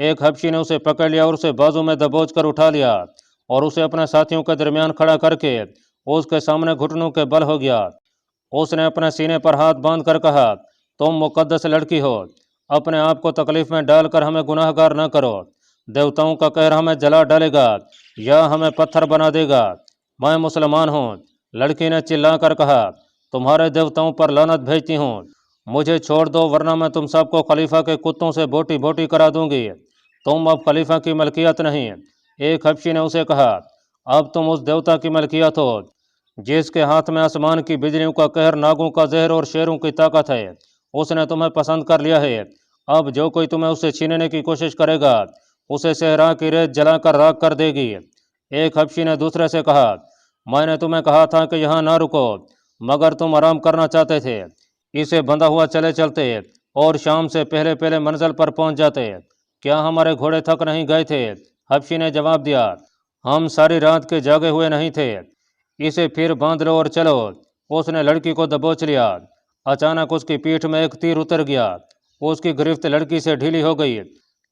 ایک حبشی نے اسے پکڑ لیا اور اسے بازو میں دبوچ کر اٹھا لیا اور اسے اپنے ساتھیوں کے درمیان کھڑا کر کے اس کے سامنے گھٹنوں کے بل ہو گیا۔ اس نے اپنے سینے پر ہاتھ باندھ کر کہا، تم مقدس لڑکی ہو، اپنے آپ کو تکلیف میں ڈال کر ہمیں گناہ گار نہ کرو، دیوتاؤں کا قہر ہمیں جلا ڈالے گا یا ہمیں پتھر بنا دے گا۔ میں مسلمان ہوں۔ لڑکی نے چلا کر کہا، تمہارے دیوتاؤں پر لعنت بھیجتی ہوں، مجھے چھوڑ دو ورنہ میں تم سب کو خلیفہ کے کتوں سے بوٹی بوٹی کرا دوں گی، تم اب خلیفہ کی ملکیت نہیں۔ ایک حبشی نے اسے کہا، اب تم اس دیوتا کی ملکیت ہو جس کے ہاتھ میں آسمان کی بجلیوں کا قہر، ناگوں کا زہر اور شیروں کی طاقت ہے، اس نے تمہیں پسند کر لیا ہے، اب جو کوئی تمہیں اسے چھیننے کی کوشش کرے گا اسے صحرا کی ریت جلا کر راکھ کر دے گی۔ ایک حبشی نے دوسرے سے کہا، میں نے تمہیں کہا تھا کہ یہاں نہ رکو مگر تم آرام کرنا چاہتے تھے، اسے بندھا ہوا چلے چلتے اور شام سے پہلے پہلے منزل پر پہنچ جاتے، کیا ہمارے گھوڑے تھک نہیں گئے تھے؟ حبشی نے جواب دیا، ہم ساری رات کے جاگے ہوئے نہیں تھے، اسے پھر باندھ لو اور چلو۔ اس نے لڑکی کو دبوچ لیا، اچانک اس کی پیٹھ میں ایک تیر اتر گیا، اس کی گرفت لڑکی سے ڈھیلی ہو گئی،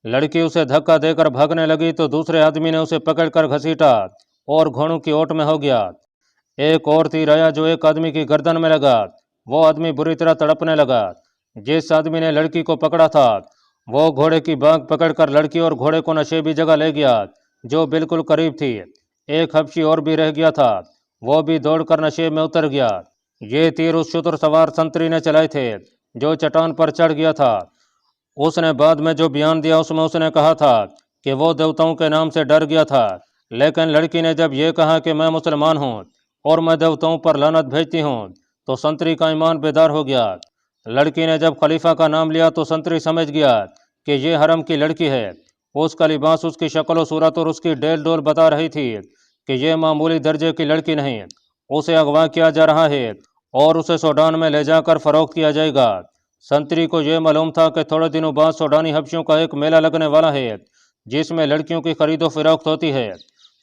لڑکی اسے دھکا دے کر بھاگنے لگی تو دوسرے آدمی نے اسے پکڑ کر گھسیٹا اور گھوڑوں کی اوٹ میں ہو گیا۔ ایک اور تیر آیا جو ایک آدمی کی گردن میں لگا، وہ آدمی بری طرح تڑپنے لگا۔ جس آدمی نے لڑکی کو پکڑا تھا وہ گھوڑے کی بانگ پکڑ کر لڑکی اور گھوڑے کو نشیبی جگہ لے گیا جو بالکل قریب تھی۔ ایک حبشی اور بھی رہ گیا تھا، وہ بھی دوڑ کر نشیب میں اتر گیا۔ یہ تیر اس شتر سوار سنتری نے چلائے تھے جو چٹان پر چڑھ گیا تھا۔ اس نے بعد میں جو بیان دیا اس میں اس نے کہا تھا کہ وہ دیوتاؤں کے نام سے ڈر گیا تھا، لیکن لڑکی نے جب یہ کہا کہ میں مسلمان ہوں اور میں دیوتاؤں پر لعنت بھیجتی ہوں تو سنتری کا ایمان بیدار ہو گیا۔ لڑکی نے جب خلیفہ کا نام لیا تو سنتری سمجھ گیا کہ یہ حرم کی لڑکی ہے، اس کا لباس، اس کی شکل و صورت اور اس کی ڈیل ڈول بتا رہی تھی کہ یہ معمولی درجے کی لڑکی نہیں، اسے اغوا کیا جا رہا ہے اور اسے سوڈان میں لے جا کر فروخت کیا جائے گا۔ سنتری کو یہ معلوم تھا کہ تھوڑے دنوں بعد سوڈانی حبشیوں کا ایک میلہ لگنے والا ہے جس میں لڑکیوں کی خرید و فروخت ہوتی ہے۔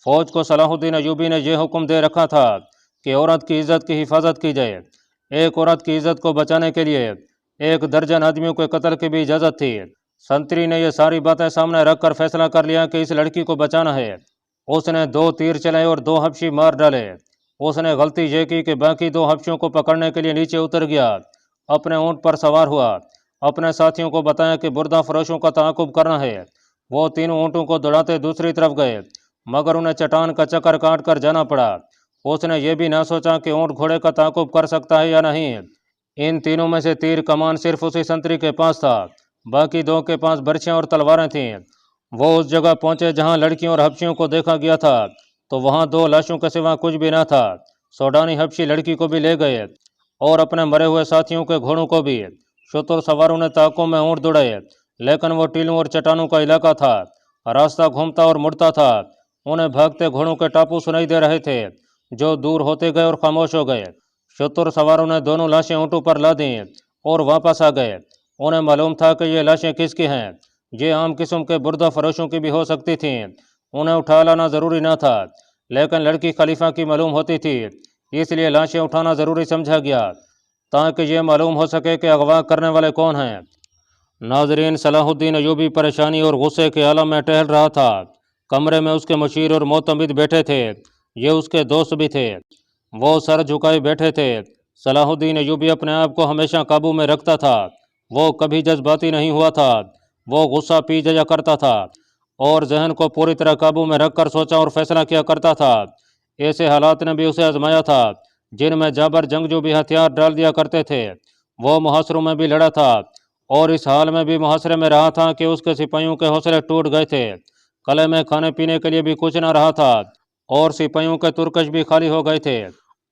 فوج کو صلاح الدین ایوبی نے یہ حکم دے رکھا تھا کہ عورت کی عزت کی حفاظت کی جائے۔ ایک عورت کی عزت کو بچانے کے لیے 1 درجن آدمیوں کے قتل کی بھی اجازت تھی۔ سنتری نے یہ ساری باتیں سامنے رکھ کر فیصلہ کر لیا کہ اس لڑکی کو بچانا ہے۔ اس نے 2 تیر چلائے اور 2 حبشی مار ڈالے۔ اس نے غلطی یہ کی کہ باقی 2 حبشیوں کو پکڑنے کے لیے نیچے اتر گیا، اپنے اونٹ پر سوار ہوا، اپنے ساتھیوں کو بتایا کہ بردہ فروشوں کا تعاقب کرنا ہے۔ وہ تینوں اونٹوں کو دوڑاتے دوسری طرف گئے مگر انہیں چٹان کا چکر کاٹ کر جانا پڑا۔ اس نے یہ بھی نہ سوچا کہ اونٹ گھوڑے کا تعاقب کر سکتا ہے یا نہیں۔ ان تینوں میں سے تیر کمان صرف اسی سنتری کے پاس تھا، باقی 2 کے پاس برچھیاں اور تلواریں تھیں۔ وہ اس جگہ پہنچے جہاں لڑکیوں اور حبشیوں کو دیکھا گیا تھا تو وہاں 2 لاشوں کے سوا کچھ بھی نہ تھا۔ سوڈانی حبشی لڑکی کو بھی لے گئے اور اپنے مرے ہوئے ساتھیوں کے گھوڑوں کو بھی۔ شتر سواروں نے تعاقب میں اونٹ دوڑائے لیکن وہ ٹیلوں اور چٹانوں کا علاقہ تھا، راستہ گھومتا اور مڑتا تھا، انہیں بھاگتے گھوڑوں کے ٹاپو سنائی دے رہے تھے جو دور ہوتے گئے اور خاموش ہو گئے۔ شتر سواروں نے دونوں لاشیں اونٹوں پر لا دیں اور واپس آ گئے۔ انہیں معلوم تھا کہ یہ لاشیں کس کی ہیں، یہ عام قسم کے بردہ فروشوں کی بھی ہو سکتی تھیں، انہیں اٹھا لانا ضروری نہ تھا، لیکن لڑکی خلیفہ کی معلوم ہوتی تھی اس لیے لاشیں اٹھانا ضروری سمجھا گیا تاکہ یہ معلوم ہو سکے کہ اغوا کرنے والے کون ہیں۔ ناظرین، صلاح الدین ایوبی پریشانی اور غصے کے عالم میں ٹہل رہا تھا۔ کمرے میں اس کے مشیر اور معتمد بیٹھے تھے، یہ اس کے دوست بھی تھے، وہ سر جھکائے بیٹھے تھے۔ صلاح الدین ایوبی اپنے آپ کو ہمیشہ قابو میں رکھتا تھا، وہ کبھی جذباتی نہیں ہوا تھا، وہ غصہ پی جایا کرتا تھا اور ذہن کو پوری طرح قابو میں رکھ کر سوچا اور فیصلہ کیا کرتا تھا۔ ایسے حالات نے بھی اسے آزمایا تھا جن میں جابر جنگجو بھی ہتھیار ڈال دیا کرتے تھے، وہ محاصروں میں بھی لڑا تھا اور اس حال میں بھی محاصرے میں رہا تھا کہ اس کے سپاہیوں کے حوصلے ٹوٹ گئے تھے، قلعے میں کھانے پینے کے لیے بھی کچھ نہ رہا تھا اور سپاہیوں کے ترکش بھی خالی ہو گئے تھے۔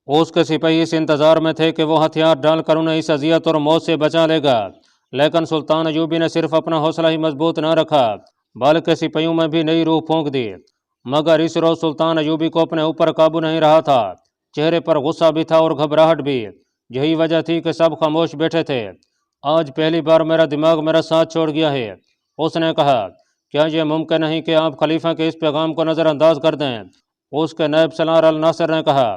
اس کے سپاہی اس انتظار میں تھے کہ وہ ہتھیار ڈال کر انہیں اس اذیت اور موت سے بچا لے گا، لیکن سلطان ایوبی نے صرف اپنا حوصلہ ہی مضبوط نہ رکھا بلکہ سپاہیوں میں بھی نئی روح پھونک دی۔ مگر اس روز سلطان ایوبی کو اپنے اوپر قابو نہیں رہا تھا، چہرے پر غصہ بھی تھا اور گھبراہٹ بھی، یہی وجہ تھی کہ سب خاموش بیٹھے تھے۔ آج پہلی بار میرا دماغ میرا ساتھ چھوڑ گیا ہے، اس نے کہا، کیا یہ ممکن نہیں کہ آپ خلیفہ کے اس پیغام کو نظر انداز کر دیں؟ اس کے نائب سالار الناصر نے کہا،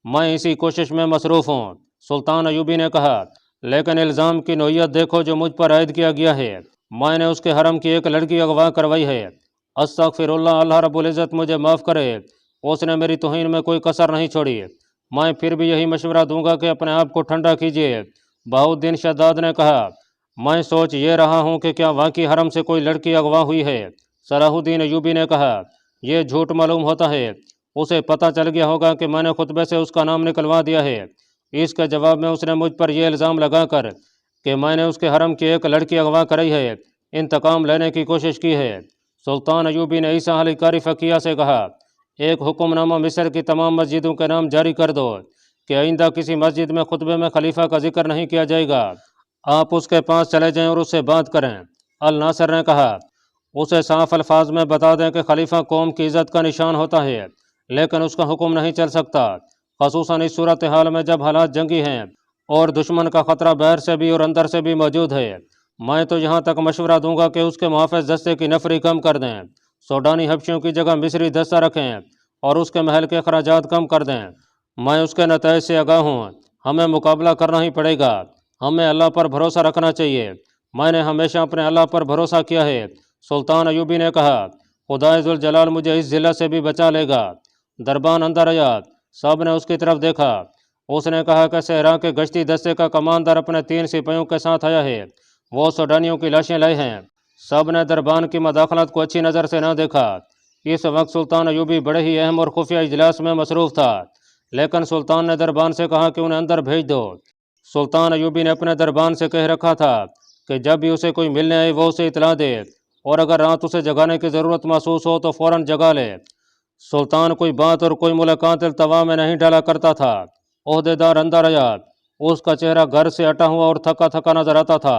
میں اسی کوشش میں مصروف ہوں۔ سلطان ایوبی نے کہا، لیکن الزام کی نوعیت دیکھو جو مجھ پر عائد کیا گیا ہے، میں نے اس کے حرم کی ایک لڑکی اغوا کروائی ہے۔ استغفر اللہ، اللہ رب العزت مجھے معاف کرے، اس نے میری توہین میں کوئی کسر نہیں چھوڑی۔ میں پھر بھی یہی مشورہ دوں گا کہ اپنے آپ کو ٹھنڈا کیجیے۔ بہاؤالدین شداد نے کہا، میں سوچ یہ رہا ہوں کہ کیا واقعی حرم سے کوئی لڑکی اغوا ہوئی ہے؟ صلاح الدین ایوبی نے کہا، یہ جھوٹ معلوم ہوتا ہے، اسے پتہ چل گیا ہوگا کہ میں نے خطبے سے اس کا نام نکلوا دیا ہے۔ اس کے جواب میں اس نے مجھ پر یہ الزام لگا کر کہ میں نے اس کے حرم کی ایک لڑکی اغوا کرائی ہے، انتقام لینے کی کوشش کی ہے۔ سلطان ایوبی نے عیسیٰ علی قاری فقیہ سے کہا، ایک حکم نامہ مصر کی تمام مسجدوں کے نام جاری کر دو کہ آئندہ کسی مسجد میں خطبے میں خلیفہ کا ذکر نہیں کیا جائے گا، آپ اس کے پاس چلے جائیں اور اس سے بات کریں۔ الناصر نے کہا، اسے صاف الفاظ میں بتا دیں کہ خلیفہ قوم کی عزت کا نشان ہوتا ہے، لیکن اس کا حکم نہیں چل سکتا، خصوصاً اس صورتحال میں جب حالات جنگی ہیں اور دشمن کا خطرہ باہر سے بھی اور اندر سے بھی موجود ہے۔ میں تو یہاں تک مشورہ دوں گا کہ اس کے محافظ دستے کی نفری کم کر دیں، سوڈانی حبشیوں کی جگہ مصری دستہ رکھیں اور اس کے محل کے اخراجات کم کر دیں۔ میں اس کے نتائج سے آگاہ ہوں، ہمیں مقابلہ کرنا ہی پڑے گا، ہمیں اللہ پر بھروسہ رکھنا چاہیے، میں نے ہمیشہ اپنے اللہ پر بھروسہ کیا ہے۔ سلطان ایوبی نے کہا، خدائے ذوالجلال مجھے اس ذلت سے بھی بچا لے گا۔ دربان اندر آیا، سب نے اس کی طرف دیکھا۔ اس نے کہا کہ صحرا کے گشتی دستے کا کماندار اپنے 3 سپاہیوں کے ساتھ آیا ہے، وہ سوڈانیوں کی لاشیں لائے ہیں۔ سب نے دربان کی مداخلت کو اچھی نظر سے نہ دیکھا۔ اس وقت سلطان ایوبی بڑے ہی اہم اور خفیہ اجلاس میں مصروف تھا، لیکن سلطان نے دربان سے کہا کہ انہیں اندر بھیج دو۔ سلطان ایوبی نے اپنے دربان سے کہہ رکھا تھا کہ جب بھی اسے کوئی ملنے آئے وہ اسے اطلاع دے، اور اگر رات اسے جگانے کی ضرورت محسوس ہو تو فوراً جگا لے۔ سلطان کوئی بات اور کوئی ملاقات التوا میں نہیں ڈالا کرتا تھا۔ عہدیدار اندر آیا، اس کا چہرہ گھر سے اٹا ہوا اور تھکا تھکا نظر آتا تھا۔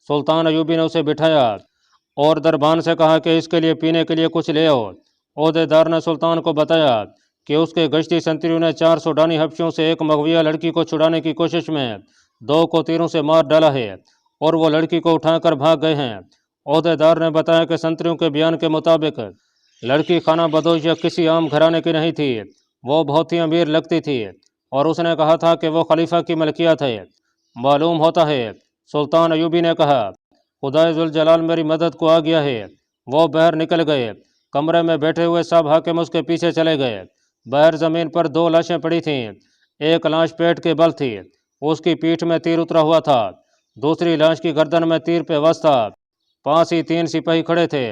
سلطان ایوبی نے اسے بٹھایا اور دربان سے کہا کہ اس کے لیے پینے کے لیے کچھ لے آؤ۔ عہدیدار نے سلطان کو بتایا کہ اس کے گشتی سنتریوں نے 4 سوڈانی حبشیوں سے ایک مغویہ لڑکی کو چھڑانے کی کوشش میں 2 کو تیروں سے مار ڈالا ہے اور وہ لڑکی کو اٹھا کر بھاگ گئے ہیں۔ عہدیدار نے بتایا کہ سنتریوں کے بیان کے مطابق لڑکی خانہ بدوش یا کسی عام گھرانے کی نہیں تھی، وہ بہت ہی امیر لگتی تھی اور اس نے کہا تھا کہ وہ خلیفہ کی ملکیت ہے۔ معلوم ہوتا ہے، سلطان ایوبی نے کہا، خدائے ذوالجلال میری مدد کو آ گیا ہے۔ وہ باہر نکل گئے، کمرے میں بیٹھے ہوئے سب حاکم اس کے پیچھے چلے گئے۔ باہر زمین پر 2 لاشیں پڑی تھیں، ایک لاش پیٹ کے بل تھی، اس کی پیٹھ میں تیر اترا ہوا تھا، دوسری لاش کی گردن میں تیر پیوست تھا۔ پاس ہی 3 سپاہی کھڑے تھے،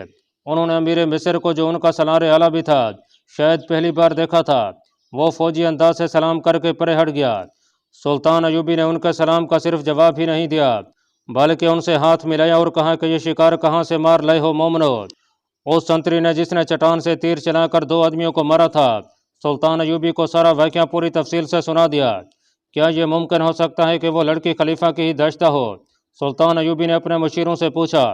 انہوں نے امیر مصر کو جو ان کا سالار اعلیٰ بھی تھا شاید پہلی بار دیکھا تھا، وہ فوجی انداز سے سلام کر کے پرے ہٹ گیا۔ سلطان ایوبی نے ان کے سلام کا صرف جواب ہی نہیں دیا بلکہ ان سے ہاتھ ملایا اور کہا کہ یہ شکار کہاں سے مار لائے ہو مومنو؟ اس سنتری نے جس نے چٹان سے تیر چلا کر 2 آدمیوں کو مارا تھا سلطان ایوبی کو سارا واقعہ پوری تفصیل سے سنا دیا۔ کیا یہ ممکن ہو سکتا ہے کہ وہ لڑکی خلیفہ کی ہی داشتہ ہو؟ سلطان ایوبی نے اپنے مشیروں سے پوچھا۔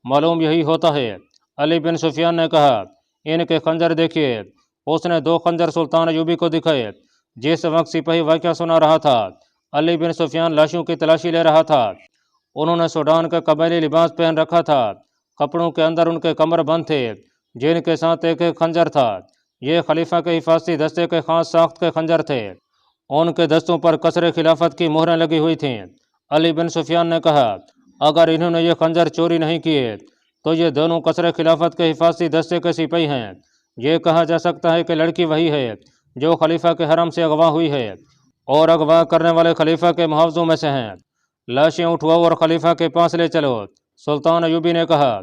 معلوم یہی ہوتا ہے، علی بن سفیان نے کہا، ان کے خنجر دیکھیے۔ اس نے 2 خنجر سلطان ایوبی کو دکھائے۔ جس وقت سپاہی واقعہ سنا رہا تھا علی بن سفیان لاشوں کی تلاشی لے رہا تھا۔ انہوں نے سوڈان کا قبائلی لباس پہن رکھا تھا، کپڑوں کے اندر ان کے کمر بند تھے جن کے ساتھ ایک ایک خنجر تھا۔ یہ خلیفہ کے حفاظتی دستے کے خاص ساخت کے خنجر تھے، ان کے دستوں پر قصر خلافت کی مہریں لگی ہوئی تھیں۔ علی بن سفیان نے کہا، اگر انہوں نے یہ خنجر چوری نہیں کیے تو یہ دونوں قصر خلافت کے حفاظتی دستے کے سپاہی ہیں۔ یہ کہا جا سکتا ہے کہ لڑکی وہی ہے جو خلیفہ کے حرم سے اغوا ہوئی ہے اور اغوا کرنے والے خلیفہ کے محافظوں میں سے ہیں۔ لاشیں اٹھواؤ اور خلیفہ کے پاس لے چلو۔ سلطان ایوبی نے کہا،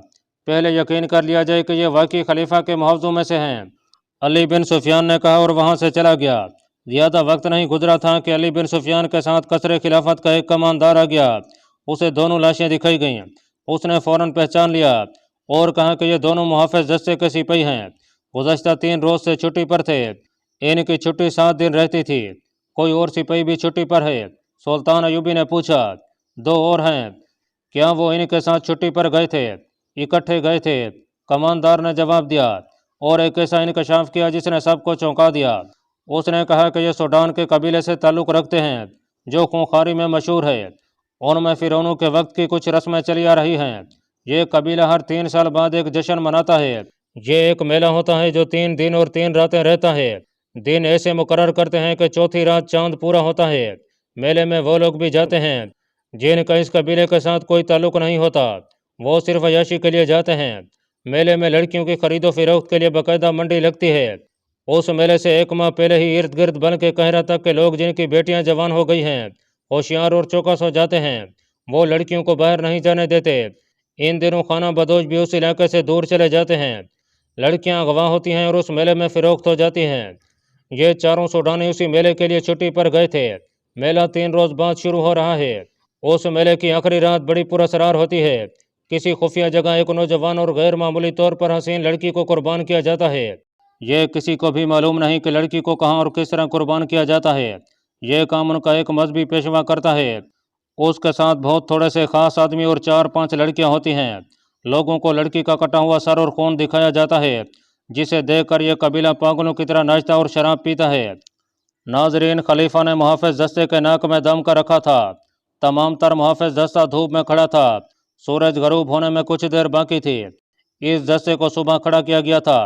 پہلے یقین کر لیا جائے کہ یہ واقعی خلیفہ کے محافظوں میں سے ہیں۔ علی بن سفیان نے کہا اور وہاں سے چلا گیا۔ زیادہ وقت نہیں گزرا تھا کہ علی بن سفیان کے ساتھ قصر خلافت کا ایک کماندار آ گیا۔ اسے دونوں لاشیں دکھائی گئیں، اس نے فوراً پہچان لیا اور کہا کہ یہ دونوں محافظ دستے کے سپاہی ہیں، گزشتہ 3 روز سے چھٹی پر تھے، ان کی چھٹی 7 دن رہتی تھی۔ کوئی اور سپاہی بھی چھٹی پر ہے؟ سلطان ایوبی نے پوچھا۔ 2 اور ہیں۔ کیا وہ ان کے ساتھ چھٹی پر گئے تھے؟ اکٹھے گئے تھے، کماندار نے جواب دیا، اور ایک ایسا انکشاف کیا جس نے سب کو چونکا دیا۔ اس نے کہا کہ یہ سوڈان کے قبیلے سے تعلق رکھتے ہیں جو خونخواری میں مشہور ہے، ان میں فرعونوں کے وقت کی کچھ رسمیں چلی آ رہی ہیں۔ یہ قبیلہ ہر 3 سال بعد ایک جشن مناتا ہے، یہ ایک میلہ ہوتا ہے جو 3 دن اور 3 راتیں رہتا ہے۔ دن ایسے مقرر کرتے ہیں کہ چوتھی رات چاند پورا ہوتا ہے۔ میلے میں وہ لوگ بھی جاتے ہیں جن کا اس قبیلے کے ساتھ کوئی تعلق نہیں ہوتا، وہ صرف عیاشی کے لیے جاتے ہیں۔ میلے میں لڑکیوں کی خرید و فروخت کے لیے باقاعدہ منڈی لگتی ہے۔ اس میلے سے 1 ماہ پہلے ہی ارد گرد بن کے کہہ رہا تک کہ لوگ جن کی بیٹیاں جوان ہو گئی ہیں ہوشیار اور چوکس ہو جاتے ہیں، وہ لڑکیوں کو باہر نہیں جانے دیتے۔ ان دنوں خانہ بدوش بھی اس علاقے سے دور چلے جاتے ہیں۔ لڑکیاں اغوا ہوتی ہیں اور اس میلے میں فروخت ہو جاتی ہیں۔ یہ چاروں سوڈانی اسی میلے کے لیے چھٹی پر گئے تھے۔ میلہ 3 روز بعد شروع ہو رہا ہے۔ اس میلے کی آخری رات بڑی پراسرار ہوتی ہے۔ کسی خفیہ جگہ ایک نوجوان اور غیر معمولی طور پر حسین لڑکی کو قربان کیا جاتا ہے۔ یہ کسی کو بھی معلوم نہیں کہ لڑکی کو کہاں اور کس طرح قربان کیا جاتا ہے۔ یہ کام ان کا ایک مذہبی پیشوا کرتا ہے۔ اس کے ساتھ بہت تھوڑے سے خاص آدمی اور 4-5 لڑکیاں ہوتی ہیں۔ لوگوں کو لڑکی کا کٹا ہوا سر اور خون دکھایا جاتا ہے، جسے دیکھ کر یہ قبیلہ پاگلوں کی طرح ناچتا اور شراب پیتا ہے۔ ناظرین، خلیفہ نے محافظ دستے کے ناک میں دم کر رکھا تھا۔ تمام تر محافظ دستہ دھوپ میں کھڑا تھا۔ سورج غروب ہونے میں کچھ دیر باقی تھی۔ اس دستے کو صبح کھڑا کیا گیا تھا۔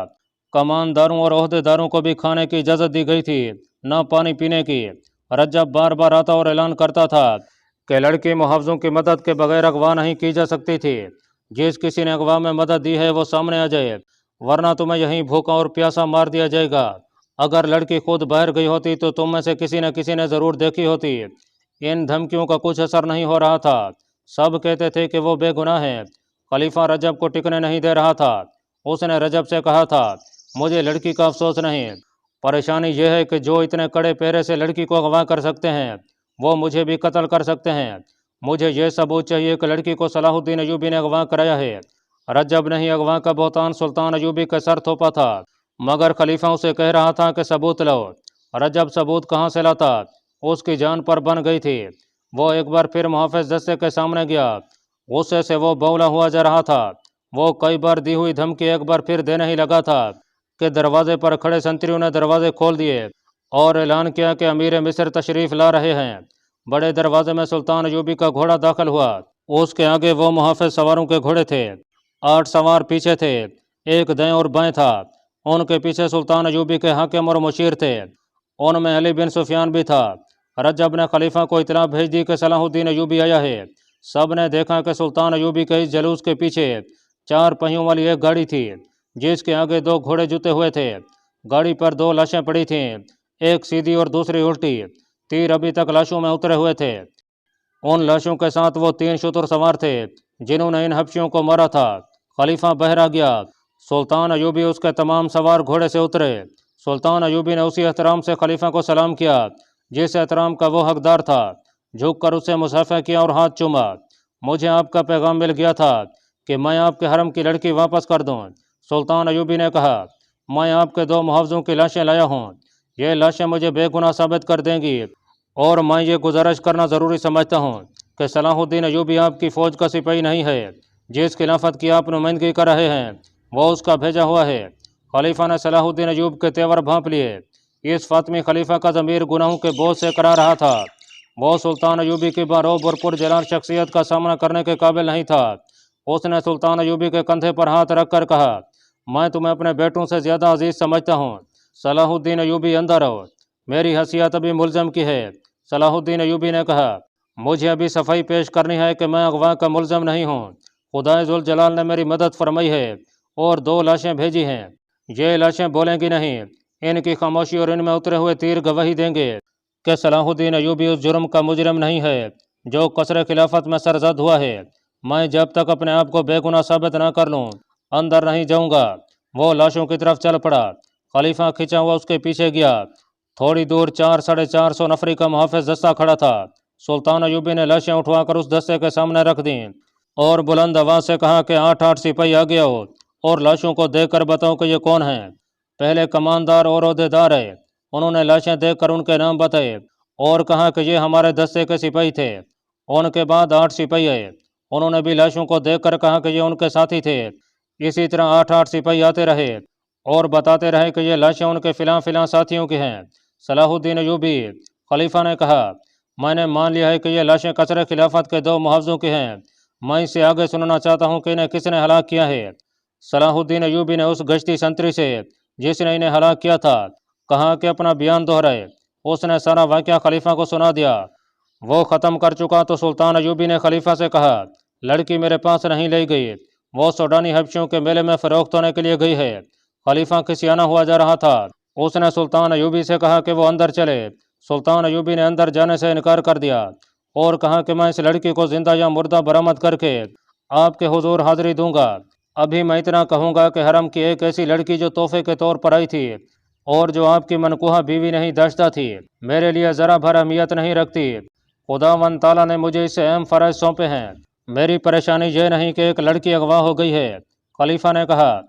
کمانداروں اور عہدے داروں کو بھی کھانے کی اجازت دی گئی تھی، نہ پانی پینے کی۔ رجب بار بار آتا اور اعلان کرتا تھا کہ لڑکی محافظوں کی مدد کے بغیر اغوا نہیں کی جا سکتی تھی۔ جس کسی نے اغوا میں مدد دی ہے وہ سامنے آ جائے، ورنہ تمہیں یہیں بھوکا اور پیاسا مار دیا جائے گا۔ اگر لڑکی خود باہر گئی ہوتی تو تم میں سے کسی نہ کسی نے ضرور دیکھی ہوتی۔ ان دھمکیوں کا کچھ اثر نہیں ہو رہا تھا۔ سب کہتے تھے کہ وہ بے گناہ ہے۔ خلیفہ رجب کو ٹکنے نہیں دے رہا تھا۔ اس نے رجب سے کہا تھا، مجھے لڑکی کا افسوس نہیں، پریشانی یہ ہے کہ جو اتنے کڑے پہرے سے لڑکی کو اغوا کر سکتے ہیں وہ مجھے بھی قتل کر سکتے ہیں۔ مجھے یہ ثبوت چاہیے کہ لڑکی کو صلاح الدین ایوبی نے اغوا کرایا ہے۔ رجب نے ہی اغوا کا بہتان سلطان ایوبی کے سر تھوپا تھا، مگر خلیفہ اسے کہہ رہا تھا کہ ثبوت لاؤ۔ رجب ثبوت کہاں سے لاتا؟ اس کی جان پر بن گئی تھی۔ وہ ایک بار پھر محافظ دستے کے سامنے گیا۔ غصے سے وہ بولا ہوا جا رہا تھا۔ وہ کئی بار دی ہوئی دھمکی ایک بار پھر دینے ہی لگا تھا کہ دروازے پر کھڑے سنتریوں نے دروازے کھول دیے اور اعلان کیا کہ امیر مصر تشریف لا رہے ہیں۔ بڑے دروازے میں سلطان ایوبی کا گھوڑا داخل ہوا۔ اس کے آگے وہ محافظ سواروں کے گھوڑے تھے۔ 8 سوار پیچھے تھے، ایک دائیں اور بائیں تھا۔ ان کے پیچھے سلطان ایوبی کے حاکم اور مشیر تھے۔ ان میں علی بن سفیان بھی تھا۔ رجب نے خلیفہ کو اطلاع بھیج دی کہ صلاح الدین ایوبی آیا ہے۔ سب نے دیکھا کہ سلطان ایوبی کے اس جلوس کے پیچھے 4 پہیوں والی ایک گاڑی تھی، جس کے آگے 2 گھوڑے جتے ہوئے تھے۔ گاڑی پر 2 لاشیں پڑی تھیں، ایک سیدھی اور دوسری الٹی۔ تیر ابھی تک لاشوں میں اترے ہوئے تھے۔ ان لاشوں کے ساتھ وہ 3 شتر سوار تھے جنہوں نے ان حبشیوں کو مارا تھا۔ خلیفہ بہرا گیا۔ سلطان ایوبی اس کے تمام سوار گھوڑے سے اترے۔ سلطان ایوبی نے اسی احترام سے خلیفہ کو سلام کیا جس احترام کا وہ حقدار تھا، جھک کر اسے مصافحہ کیا اور ہاتھ چوما۔ مجھے آپ کا پیغام مل گیا تھا کہ میں آپ کے حرم کی لڑکی واپس کر دوں۔ سلطان ایوبی نے کہا، میں آپ کے 2 محافظوں کی لاشیں لایا ہوں۔ یہ لاشیں مجھے بے گناہ ثابت کر دیں گی، اور میں یہ گزارش کرنا ضروری سمجھتا ہوں کہ صلاح الدین ایوبی آپ کی فوج کا سپاہی نہیں ہے۔ جس خلافت کی آپ نمائندگی کر رہے ہیں وہ اس کا بھیجا ہوا ہے۔ خلیفہ نے صلاح الدین ایوب کے تیور بھانپ لیے۔ اس فاطمی خلیفہ کا ضمیر گناہوں کے بوجھ سے کرا رہا تھا۔ وہ سلطان ایوبی کی باروب اور پرجلال شخصیت کا سامنا کرنے کے قابل نہیں تھا۔ اس نے سلطان ایوبی کے کندھے پر ہاتھ رکھ کر کہا، میں تمہیں اپنے بیٹوں سے زیادہ عزیز سمجھتا ہوں۔ صلاح الدین ایوبی اندر آؤ، میری حیثیت ابھی ملزم کی ہے۔ صلاح الدین ایوبی نے کہا، مجھے ابھی صفائی پیش کرنی ہے کہ میں اغوا کا ملزم نہیں ہوں۔ خدائے ذوالجلال نے میری مدد فرمائی ہے اور 2 لاشیں بھیجی ہیں۔ یہ لاشیں بولیں گی نہیں، ان کی خاموشی اور ان میں اترے ہوئے تیر گواہی دیں گے کہ صلاح الدین ایوبی اس جرم کا مجرم نہیں ہے جو قصر خلافت میں سرزد ہوا ہے۔ میں جب تک اپنے آپ کو بے گناہ ثابت نہ کر لوں اندر نہیں جاؤں گا۔ وہ لاشوں کی طرف چل پڑا۔ خلیفہ کھنچا ہوا اس کے پیچھے گیا۔ تھوڑی دور 400-450 نفری کا محافظ دستہ کھڑا تھا۔ سلطان ایوبی نے لاشیں اٹھوا کر اس دستے کے سامنے رکھ دیں اور بلند آواز سے کہا کہ 8-8 سپاہی آگے آؤ اور لاشوں کو دیکھ کر بتاؤ کہ یہ کون ہیں۔ پہلے کماندار اور عہدیدار آئے، انہوں نے لاشیں دیکھ کر ان کے نام بتائے اور کہا کہ یہ ہمارے دستے کے سپاہی تھے۔ ان کے بعد 8 سپاہی آئے، انہوں نے بھی لاشوں کو دیکھ کر کہا کہ یہ ان کے ساتھی تھے۔ اسی طرح 8-8 سپاہی آتے رہے اور بتاتے رہے کہ یہ لاشیں ان کے فلاں فلاں ساتھیوں کی ہیں۔ صلاح الدین ایوبی، خلیفہ نے کہا، میں نے مان لیا ہے کہ یہ لاشیں قصر خلافت کے 2 محافظوں کی ہیں۔ میں اس سے آگے سننا چاہتا ہوں کہ انہیں کس نے ہلاک کیا ہے۔ صلاح الدین ایوبی نے اس گشتی سنتری سے جس نے انہیں ہلاک کیا تھا کہا کہ اپنا بیان دہرائے۔ اس نے سارا واقعہ خلیفہ کو سنا دیا۔ وہ ختم کر چکا تو سلطان ایوبی نے خلیفہ سے کہا، لڑکی میرے پاس نہیں لی گئی، وہ سوڈانی حبشیوں کے میلے میں فروخت ہونے کے لیے گئی ہے۔ خلیفہ کسی آنا ہوا جا رہا تھا، اس نے سلطان ایوبی سے کہا کہ وہ اندر چلے۔ سلطان ایوبی نے اندر جانے سے انکار کر دیا اور کہا کہ میں اس لڑکی کو زندہ یا مردہ برآمد کر کے آپ کے حضور حاضری دوں گا۔ ابھی میں اتنا کہوں گا کہ حرم کی ایک ایسی لڑکی جو تحفے کے طور پر آئی تھی اور جو آپ کی منکوحہ بیوی نہیں داشتہ تھی، میرے لیے ذرا بھر اہمیت نہیں رکھتی۔ خداوند تعالیٰ نے مجھے اس سے اہم فرائض سونپے ہیں۔ میری پریشانی یہ نہیں کہ ایک لڑکی اغوا ہو گئی ہے۔ خلیفہ نے کہا،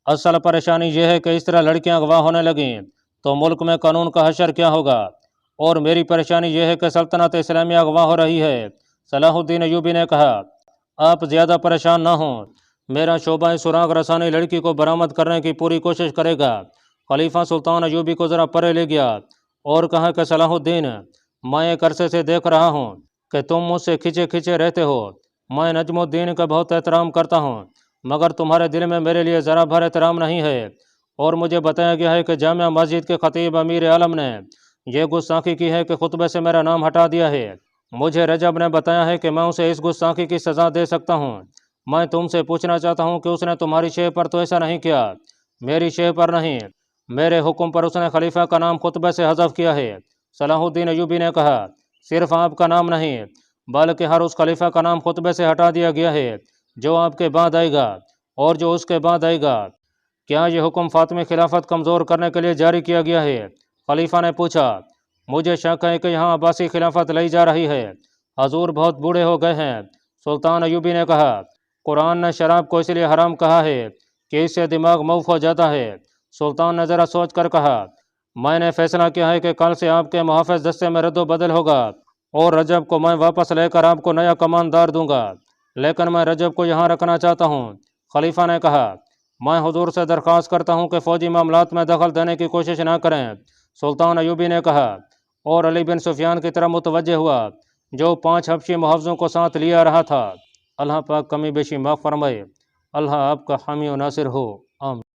اصل پریشانی یہ ہے کہ اس طرح لڑکیاں اغوا ہونے لگیں تو ملک میں قانون کا حشر کیا ہوگا، اور میری پریشانی یہ ہے کہ سلطنت اسلامیہ اغوا ہو رہی ہے۔ صلاح الدین ایوبی نے کہا، آپ زیادہ پریشان نہ ہوں، میرا شعبہ سراغ رسانی لڑکی کو برآمد کرنے کی پوری کوشش کرے گا۔ خلیفہ سلطان ایوبی کو ذرا پرے لے گیا اور کہا کہ صلاح الدین، میں ایک عرصے سے دیکھ رہا ہوں کہ تم مجھ سے کھچے کھچے رہتے ہو۔ میں نجم الدین کا بہت احترام کرتا ہوں، مگر تمہارے دل میں میرے لیے ذرا بھر احترام نہیں ہے، اور مجھے بتایا گیا ہے کہ جامع مسجد کے خطیب امیر عالم نے یہ گستاخی کی ہے کہ خطبے سے میرا نام ہٹا دیا ہے۔ مجھے رجب نے بتایا ہے کہ میں اسے اس گستاخی کی سزا دے سکتا ہوں۔ میں تم سے پوچھنا چاہتا ہوں کہ اس نے تمہاری شے پر تو ایسا نہیں کیا؟ میری شے پر نہیں، میرے حکم پر اس نے خلیفہ کا نام خطبے سے حذف کیا ہے۔ صلاح الدین ایوبی نے کہا، صرف آپ کا نام نہیں بلکہ ہر اس خلیفہ کا نام خطبے سے ہٹا دیا گیا ہے جو آپ کے بعد آئے گا اور جو اس کے بعد آئے گا۔ کیا یہ حکم فاطمی خلافت کمزور کرنے کے لیے جاری کیا گیا ہے؟ خلیفہ نے پوچھا، مجھے شک ہے کہ یہاں عباسی خلافت لائی جا رہی ہے، حضور بہت بوڑھے ہو گئے ہیں۔ سلطان ایوبی نے کہا، قرآن نے شراب کو اس لیے حرام کہا ہے کہ اس سے دماغ موف ہو جاتا ہے۔ سلطان نے ذرا سوچ کر کہا، میں نے فیصلہ کیا ہے کہ کل سے آپ کے محافظ دستے میں رد و بدل ہوگا اور رجب کو میں واپس لے کر آپ کو نیا کماندار دوں گا، لیکن میں رجب کو یہاں رکھنا چاہتا ہوں۔ خلیفہ نے کہا، میں حضور سے درخواست کرتا ہوں کہ فوجی معاملات میں دخل دینے کی کوشش نہ کریں۔ سلطان ایوبی نے کہا اور علی بن سفیان کی طرف متوجہ ہوا جو 5 حبشی محافظوں کو ساتھ لے آ رہا تھا۔ اللہ پاک کمی بیشی معاف فرمائے۔ اللہ آپ کا حامی و ناصر ہو۔